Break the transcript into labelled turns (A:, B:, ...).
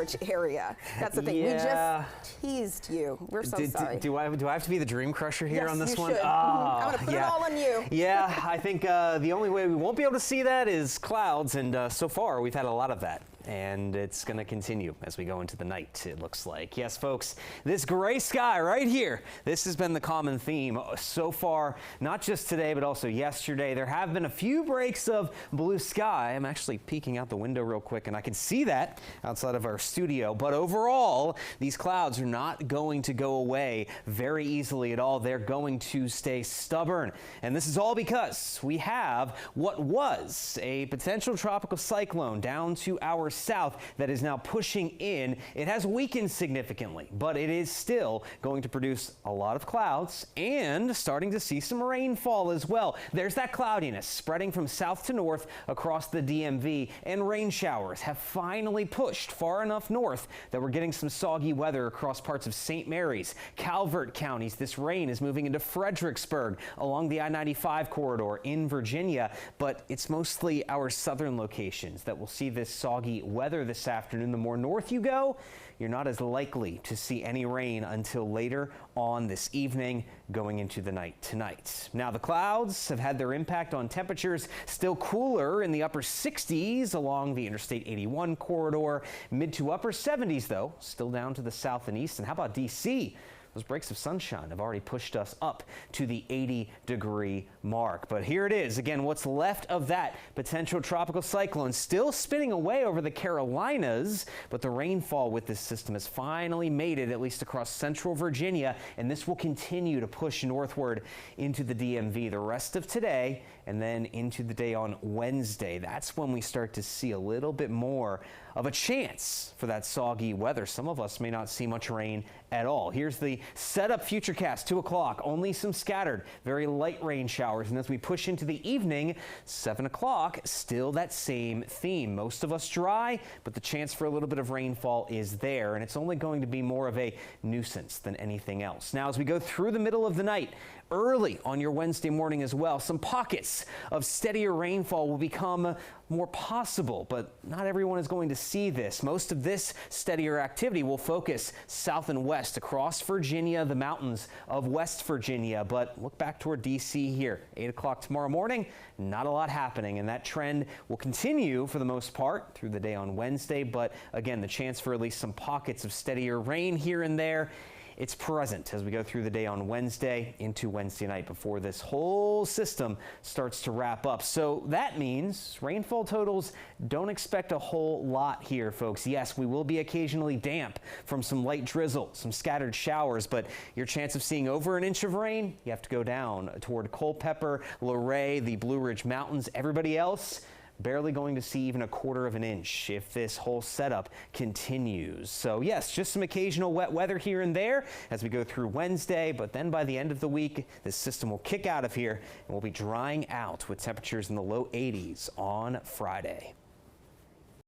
A: coverage area. That's the thing.
B: Yeah.
A: We just teased you. We're so sorry.
B: Do I have to be the dream crusher here on this
A: you
B: one?
A: Should.
B: Oh,
A: I'm going to put it all on you.
B: Yeah, I think the only way we won't be able to see that is clouds, and so far we've had a lot of that. And it's going to continue as we go into the night, it looks like. Yes, folks, this gray sky right here, this has been the common theme so far, not just today, but also yesterday. There have been a few breaks of blue sky. I'm actually peeking out the window real quick, and I can see that outside of our studio. But overall, these clouds are not going to go away very easily at all. They're going to stay stubborn. And this is all because we have what was a potential tropical cyclone down to our south that is now pushing in. It has weakened significantly, but it is still going to produce a lot of clouds and starting to see some rainfall as well. There's that cloudiness spreading from south to north across the DMV, and rain showers have finally pushed far enough north that we're getting some soggy weather across parts of St. Mary's, Calvert counties. This rain is moving into Fredericksburg along the I-95 corridor in Virginia, but it's mostly our southern locations that will see this soggy weather this afternoon. The more north you go, you're not as likely to see any rain until later on this evening, going into the night tonight. Now, the clouds have had their impact on temperatures. Still cooler in the upper 60s along the Interstate 81 corridor. Mid to upper 70s, though, still down to the south and east. And how about D.C.? Those breaks of sunshine have already pushed us up to the 80-degree mark. But here it is. Again, what's left of that potential tropical cyclone still spinning away over the Carolinas. But the rainfall with this system has finally made it at least across central Virginia. And this will continue to push northward into the DMV the rest of today and then into the day on Wednesday. That's when we start to see a little bit more of a chance for that soggy weather. Some of us may not see much rain at all. Here's the setup futurecast, 2 o'clock. Only some scattered, very light rain showers. And as we push into the evening, 7 o'clock, still that same theme. Most of us dry, but the chance for a little bit of rainfall is there. And it's only going to be more of a nuisance than anything else. Now, as we go through the middle of the night, early on your Wednesday morning as well, some pockets of steadier rainfall will become more possible, but not everyone is going to see this. Most of this steadier activity will focus south and west across Virginia, the mountains of West Virginia. But look back toward D.C. here, 8 o'clock tomorrow morning, not a lot happening, and that trend will continue for the most part through the day on Wednesday. But again, the chance for at least some pockets of steadier rain here and there, it's present as we go through the day on Wednesday into Wednesday night before this whole system starts to wrap up. So that means rainfall totals, don't expect a whole lot here, folks. Yes, we will be occasionally damp from some light drizzle, some scattered showers, but your chance of seeing over an inch of rain, you have to go down toward Culpeper, Luray, the Blue Ridge Mountains. Everybody else, barely going to see even a quarter of an inch if this whole setup continues. So yes, just some occasional wet weather here and there as we go through Wednesday, but then by the end of the week, this system will kick out of here and we'll be drying out with temperatures in the low 80s on Friday.